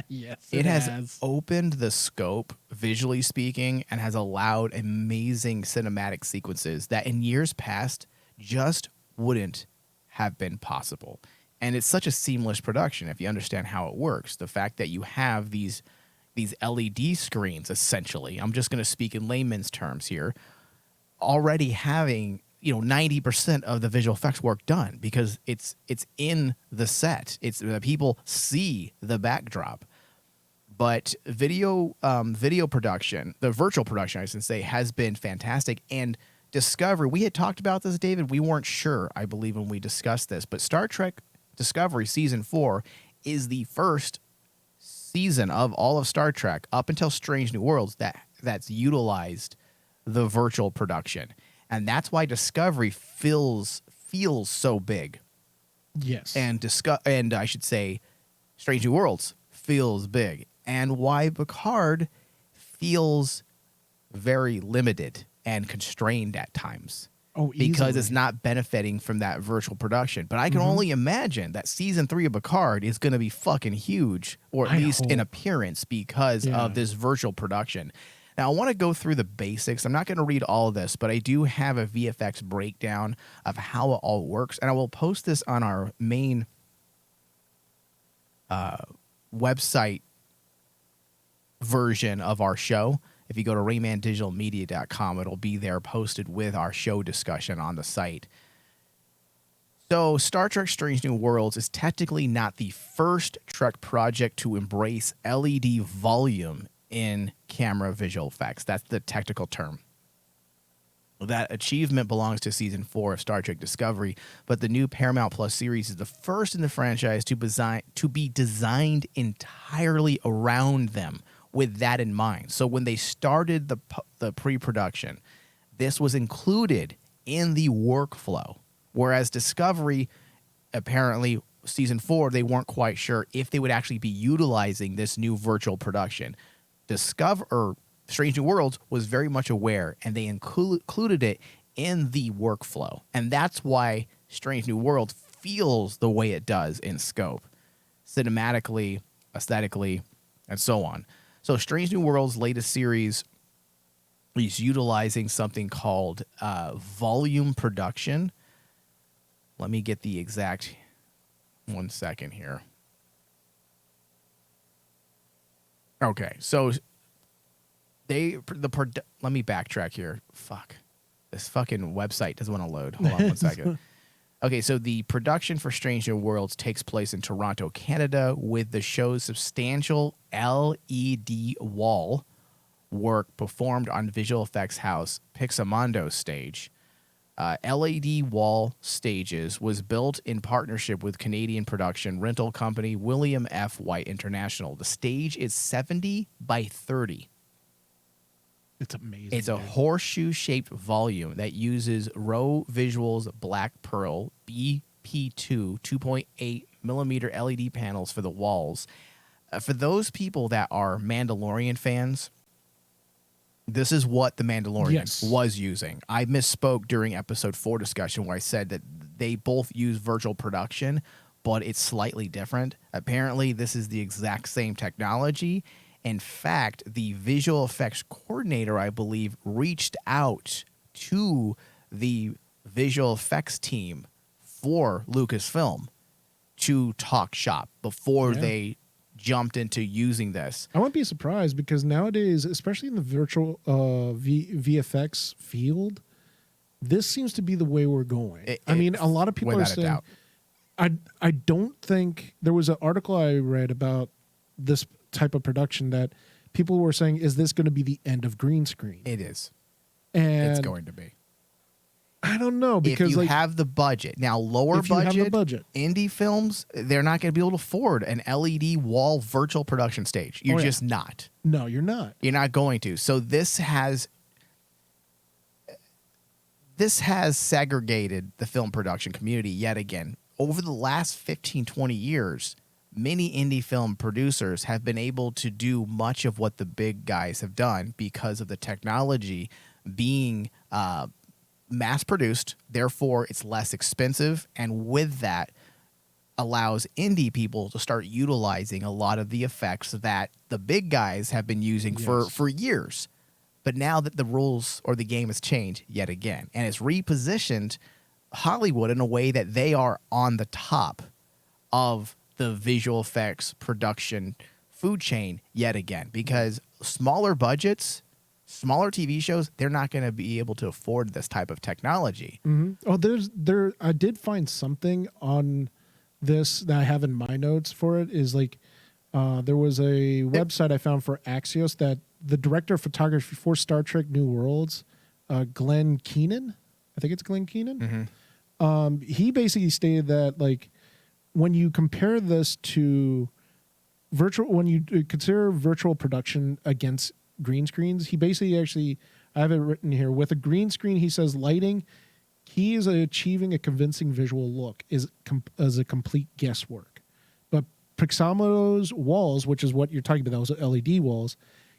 Yes, It has opened the scope, visually speaking, and has allowed amazing cinematic sequences that in years past just wouldn't have been possible. And it's such a seamless production if you understand how it works. The fact that you have these LED screens, essentially, I'm just going to speak in layman's terms here, already having 90% of the visual effects work done because it's in the set. It's people see the backdrop. But video production, the virtual production, I should say, has been fantastic. And Discovery, we had talked about this, David. We weren't sure, I believe, when we discussed this. But Star Trek Discovery Season 4 is the first season of all of Star Trek up until Strange New Worlds that's utilized the virtual production. And that's why Discovery feels so big. Yes. And I should say Strange New Worlds feels big. And why Picard feels very limited and constrained at times. Oh, because easily. it's not benefiting from that virtual production. But I can only imagine that season 3 of Picard is going to be fucking huge, or at least in appearance, because of this virtual production. Now, I want to go through the basics. I'm not going to read all of this, but I do have a VFX breakdown of how it all works, and I will post this on our main website version of our show. If you go to raymandigitalmedia.com, it'll be there posted with our show discussion on the site. So Star Trek Strange New Worlds is technically not the first Trek project to embrace LED volume in camera visual effects. That's the technical term. That achievement belongs to Season 4 of Star Trek Discovery, but the new Paramount Plus series is the first in the franchise to be designed entirely around them with that in mind. So when they started the pre-production, this was included in the workflow, whereas Discovery, apparently Season 4, they weren't quite sure if they would actually be utilizing this new virtual production. Strange New Worlds was very much aware, and they included it in the workflow. And that's why Strange New Worlds feels the way it does in scope, cinematically, aesthetically, and so on. So Strange New Worlds' latest series is utilizing something called volume production. Let me get the exact 1 second here. Okay, so let me backtrack here. Fuck. This fucking website doesn't want to load. Hold on 1 second. Okay, so the production for Strange New Worlds takes place in Toronto, Canada, with the show's substantial LED wall work performed on visual effects house Pixamondo stage. LED wall stages was built in partnership with Canadian production rental company William F. White International. The stage is 70 by 30. It's amazing. It's a horseshoe-shaped volume that uses Row Visuals Black Pearl BP2 2.8 millimeter LED panels for the walls. For those people that are Mandalorian fans, this is what the Mandalorian was using. I misspoke during episode 4 discussion where I said that they both use virtual production, but it's slightly different. Apparently, this is the exact same technology. In fact, the visual effects coordinator, I believe, reached out to the visual effects team for Lucasfilm to talk shop before they jumped into using this. I wouldn't be surprised because nowadays, especially in the virtual VFX field, this seems to be the way we're going. I mean, a lot of people are saying, I don't think there was an article I read about this type of production that people were saying, is this going to be the end of green screen? It is. And it's going to be. I don't know, because if you have the budget. Now, lower budget indie films, they're not going to be able to afford an LED wall virtual production stage. You're just not. No, you're not. You're not going to. So this has segregated the film production community yet again. Over the last 15, 20 years, many indie film producers have been able to do much of what the big guys have done because of the technology being mass-produced. Therefore, it's less expensive, and with that, allows indie people to start utilizing a lot of the effects that the big guys have been using for years. But now that the rules or the game has changed yet again, and it's repositioned Hollywood in a way that they are on the top of the visual effects production food chain yet again, because smaller budgets Smaller TV shows, they're not going to be able to afford this type of technology. Oh, I did find something on this that I have in my notes for it is like, there was a website I found for Axios that the director of photography for Star Trek New Worlds, Glenn Keenan, I think it's Glenn Keenan. He basically stated that like when you compare this to when you consider virtual production against green screens, he basically actually, I have it written here, with a green screen, he says lighting, key is achieving a convincing visual look is a complete guesswork. But Pixamo's walls, which is what you're talking about, those LED walls,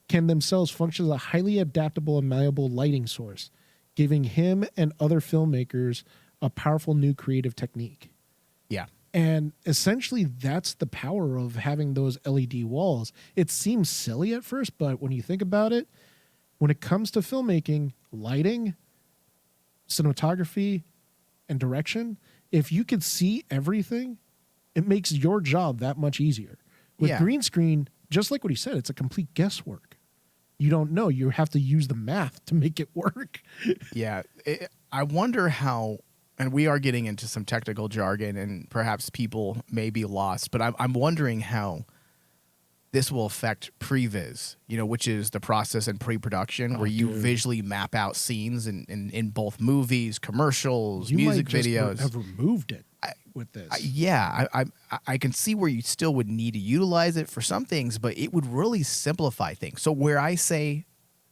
can themselves function as a highly adaptable and malleable lighting source, giving him and other filmmakers a powerful new creative technique. Yeah. And essentially, that's the power of having those LED walls. It seems silly at first, but when you think about it, when it comes to filmmaking, lighting, cinematography, and direction, if you could see everything, it makes your job that much easier. With green screen, just like what he said, it's a complete guesswork. You don't know. You have to use the math to make it work. Yeah. I wonder how, and we are getting into some technical jargon and perhaps people may be lost, but I'm wondering how this will affect previs, which is the process in pre-production where you visually map out scenes in both movies, commercials, music videos. Have removed it with this. I can see where you still would need to utilize it for some things, but it would really simplify things. So where I say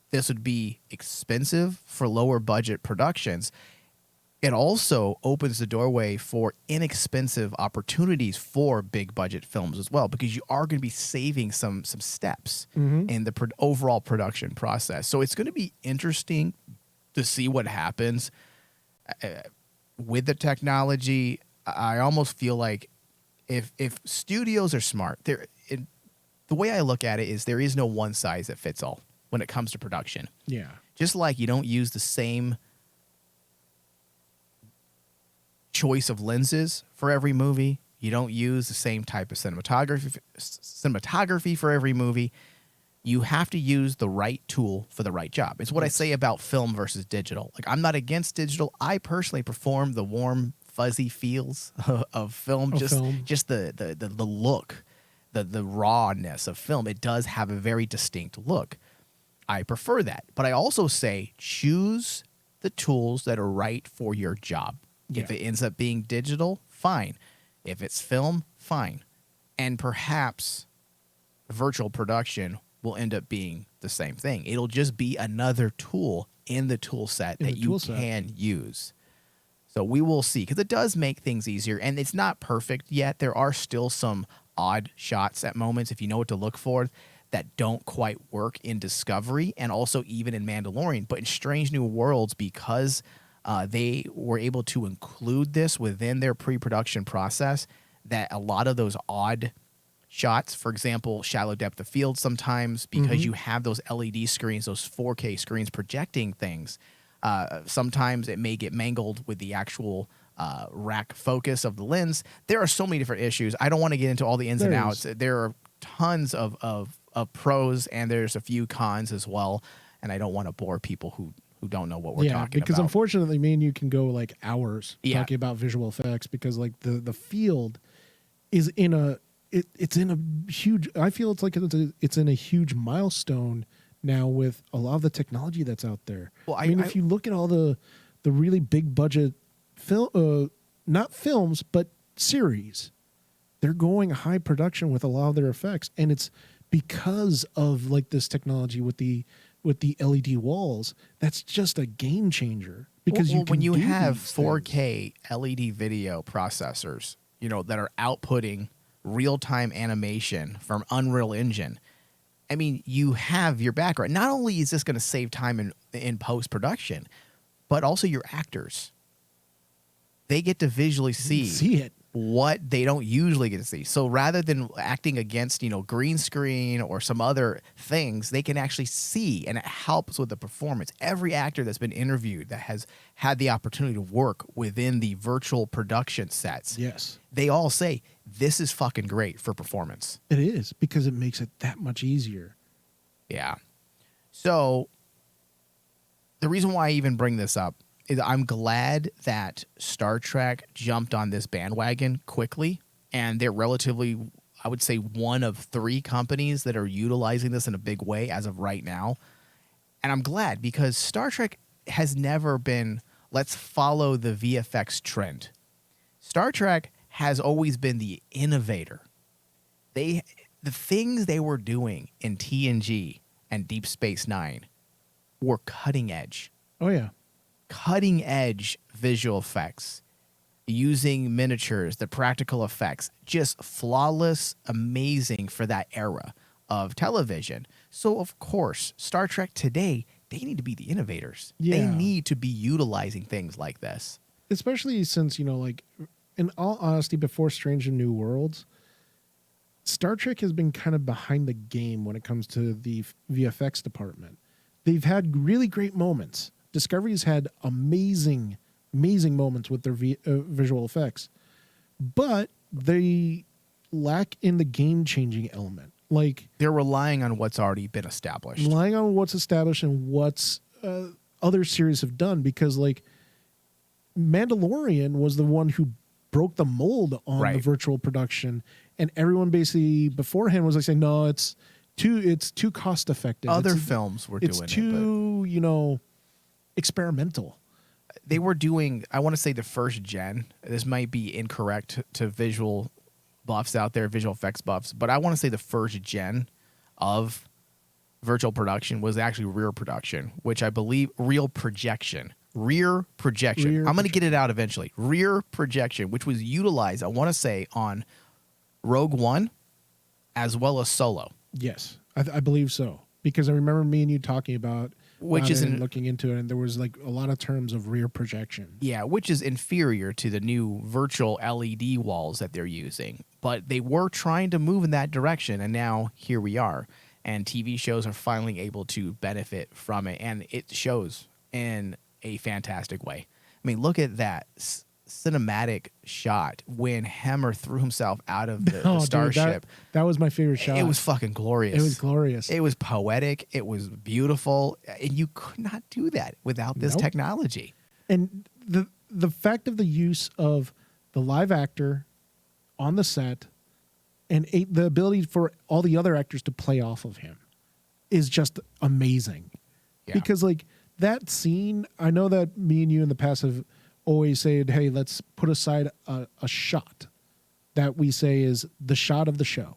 this would be expensive for lower budget productions, it also opens the doorway for inexpensive opportunities for big budget films as well, because you are going to be saving some steps in the overall production process. So it's going to be interesting to see what happens with the technology. I almost feel like if studios are smart, the way I look at it is there is no one size that fits all when it comes to production. Yeah. Just like you don't use the same choice of lenses for every movie, you don't use the same type of cinematography for every movie. You have to use the right tool for the right job. It's what I say about film versus digital. Like, I'm not against digital. I personally prefer the warm, fuzzy feels of film. Just the look, the rawness of film. It does have a very distinct look. I prefer that. But I also say choose the tools that are right for your job. Yeah. If it ends up being digital, fine. If it's film, fine. And perhaps virtual production will end up being the same thing. It'll just be another tool in the tool set that you can use. So we will see, because it does make things easier, and it's not perfect yet. There are still some odd shots at moments, if you know what to look for, that don't quite work in Discovery and also even in Mandalorian. But in Strange New Worlds, because they were able to include this within their pre-production process, that a lot of those odd shots, for example, shallow depth of field sometimes, because you have those LED screens, those 4K screens projecting things, sometimes it may get mangled with the actual rack focus of the lens. There are so many different issues. I don't want to get into all the ins and outs. There are tons of pros, and there's a few cons as well, and I don't want to bore people who don't know what we're talking about. Because unfortunately, me and you can go like hours talking about visual effects, because like the field is in a it's in a huge, I feel it's like it's in a huge milestone now with a lot of the technology that's out there. Well, I mean, if you look at all the really big budget film, not films but series, they're going high production with a lot of their effects, and it's because of like this technology with the LED walls. That's just a game changer, because when you have 4K LED video processors, that are outputting real-time animation from Unreal Engine, I mean, you have your background. Not only is this going to save time in post-production, but also your actors. They get to visually see it, what they don't usually get to see. So rather than acting against, green screen or some other things, they can actually see, and it helps with the performance. Every actor that's been interviewed that has had the opportunity to work within the virtual production sets, they all say, this is fucking great for performance. It is, because it makes it that much easier. Yeah. So the reason why I even bring this up is I'm glad that Star Trek jumped on this bandwagon quickly, and they're relatively, I would say, one of 3 companies that are utilizing this in a big way as of right now. And I'm glad because Star Trek has never been, let's follow the VFX trend. Star Trek has always been the innovator. The things they were doing in TNG and Deep Space Nine were cutting edge. Oh, yeah. Cutting edge visual effects, using miniatures, the practical effects, just flawless, amazing for that era of television. So, of course, Star Trek today, they need to be the innovators. Yeah. They need to be utilizing things like this. Especially since, like, in all honesty, before Strange and New Worlds, Star Trek has been kind of behind the game when it comes to the VFX department. They've had really great moments. Discovery's had amazing moments with their visual effects, but they lack in the game-changing element. Like, they're relying on what's already been established. relying on what's established and what's other series have done, because, like, Mandalorian was the one who broke the mold on the virtual production, and everyone basically beforehand was like saying, no, it's too cost effective. Other films were doing it. It's too, experimental. They were doing, I want to say, the first gen. This might be incorrect to visual buffs out there, visual effects buffs, but I want to say the first gen of virtual production was actually rear production, which I believe rear projection. I'm going to get it out eventually. Rear projection, which was utilized, I want to say, on Rogue One as well as Solo. Yes, I believe so, because I remember me and you talking about which is looking into it, and there was like a lot of terms of rear projection. Yeah, which is inferior to the new virtual LED walls that they're using. But they were trying to move in that direction, and now here we are. And TV shows are finally able to benefit from it, and it shows in a fantastic way. I mean, look at that cinematic shot when Hammer threw himself out of the starship. Dude, that was my favorite shot. It was fucking glorious. It was glorious. It was poetic. It was beautiful. And you could not do that without this technology. And the fact of the use of the live actor on the set and the ability for all the other actors to play off of him is just amazing. Yeah. Because, like, that scene, I know that me and you in the past have always said, hey, let's put aside a shot that we say is the shot of the show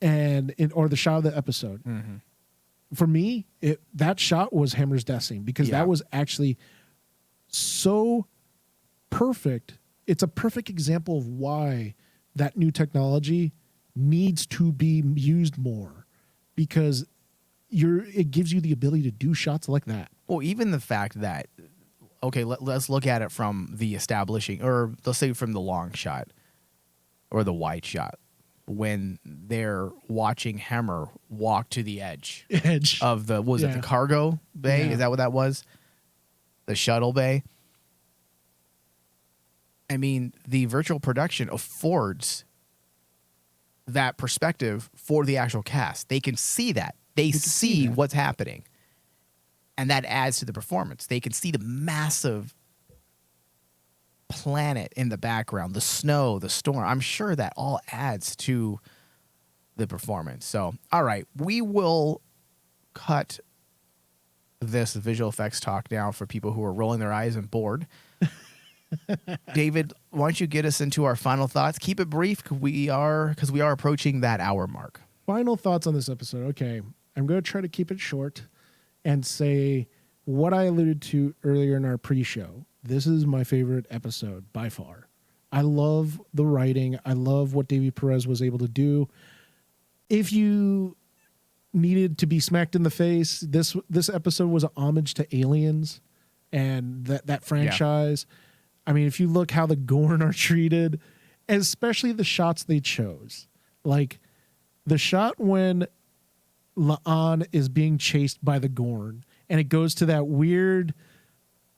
or the shot of the episode. Mm-hmm. For me, that shot was Hammer's death scene, because that was actually so perfect. It's a perfect example of why that new technology needs to be used more, because it gives you the ability to do shots like that. Well, even the fact that, okay, let's look at it from the establishing, or let's say from the long shot or the wide shot, when they're watching Hammer walk to the edge of the, was it the cargo bay? Yeah. Is that what that was? The shuttle bay? I mean, the virtual production affords that perspective for the actual cast. They can see that. They see what's happening. And that adds to the performance. They can see the massive planet in the background, the snow, the storm. I'm sure that all adds to the performance. So, all right, we will cut this visual effects talk now for people who are rolling their eyes and bored. David, why don't you get us into our final thoughts? Keep it brief, because we are approaching that hour mark. Final thoughts on this episode. Okay, I'm going to try to keep it short and say what I alluded to earlier in our pre-show. This is my favorite episode by far. I love the writing. I love what Davey Perez was able to do. If you needed to be smacked in the face, this episode was a homage to Aliens and that franchise. Yeah. I mean, if you look how the Gorn are treated, especially the shots they chose, like the shot when La'an is being chased by the Gorn, and it goes to that weird,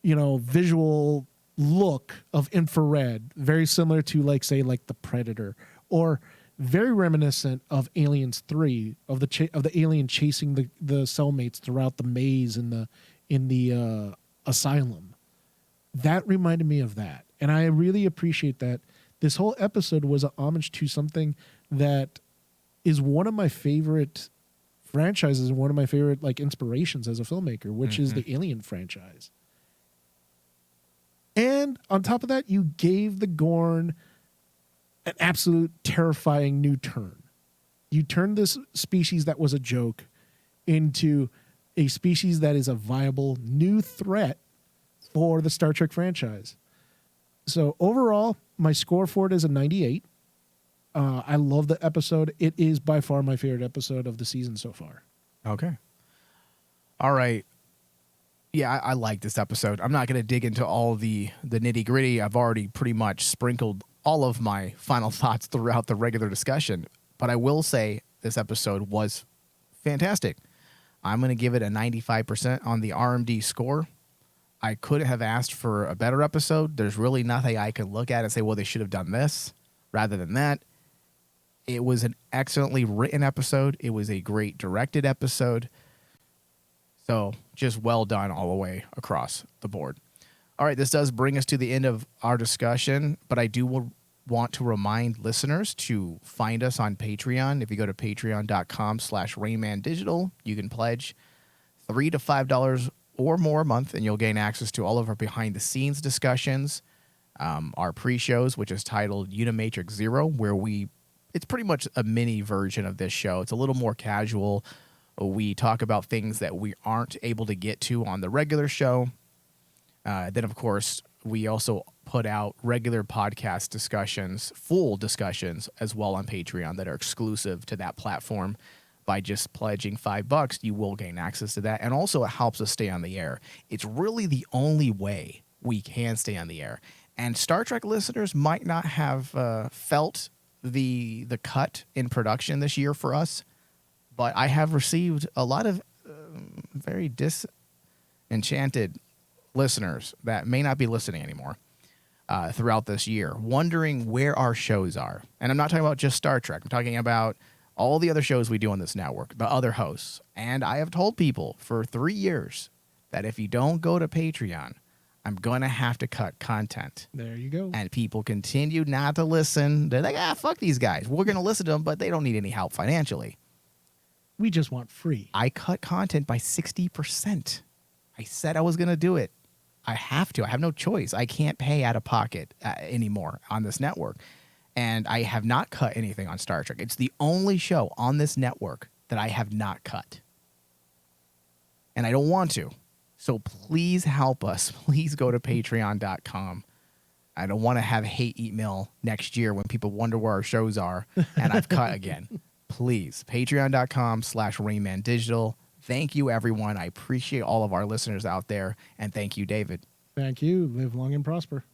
visual look of infrared, very similar to, like, say, like the Predator, or very reminiscent of Aliens 3, of the alien chasing the cellmates throughout the maze in in the asylum. That reminded me of that. And I really appreciate that this whole episode was a homage to something that is one of my favorite franchises and one of my favorite like inspirations as a filmmaker, which is the Alien franchise. And on top of that, you gave the Gorn an absolute terrifying new turn. You turned this species that was a joke into a species that is a viable new threat for the Star Trek franchise. So overall, my score for it is a 98. I love the episode. It is by far my favorite episode of the season so far. Okay. All right. Yeah, I like this episode. I'm not going to dig into all the nitty gritty. I've already pretty much sprinkled all of my final thoughts throughout the regular discussion. But I will say this episode was fantastic. I'm going to give it a 95% on the RMD score. I could have asked for a better episode. There's really nothing I could look at and say, well, they should have done this rather than that. It was an excellently written episode. It was a great directed episode. So just well done all the way across the board. All right, this does bring us to the end of our discussion, but I do want to remind listeners to find us on Patreon. If you go to patreon.com/RainmanDigital, you can pledge $3 to $5 or more a month, and you'll gain access to all of our behind-the-scenes discussions, our pre-shows, which is titled Unimatrix Zero, where it's pretty much a mini version of this show. It's a little more casual. We talk about things that we aren't able to get to on the regular show. Then, of course, we also put out regular podcast discussions, full discussions as well on Patreon that are exclusive to that platform. By just pledging $5, you will gain access to that. And also it helps us stay on the air. It's really the only way we can stay on the air. And Star Trek listeners might not have felt the cut in production this year for us, but I have received a lot of very disenchanted listeners that may not be listening anymore throughout this year, wondering where our shows are. And I'm not talking about just Star Trek. I'm talking about all the other shows we do on this network, the other hosts. And I have told people for 3 years that if you don't go to Patreon, I'm going to have to cut content. There you go. And people continue not to listen. They're like, fuck these guys. We're going to listen to them, but they don't need any help financially. We just want free. I cut content by 60%. I said I was going to do it. I have to. I have no choice. I can't pay out of pocket anymore on this network. And I have not cut anything on Star Trek. It's the only show on this network that I have not cut. And I don't want to. So please help us. Please go to patreon.com. I don't want to have hate email next year when people wonder where our shows are and I've cut again. Please, patreon.com/RainmanDigital. Thank you, everyone. I appreciate all of our listeners out there. And thank you, David. Thank you. Live long and prosper.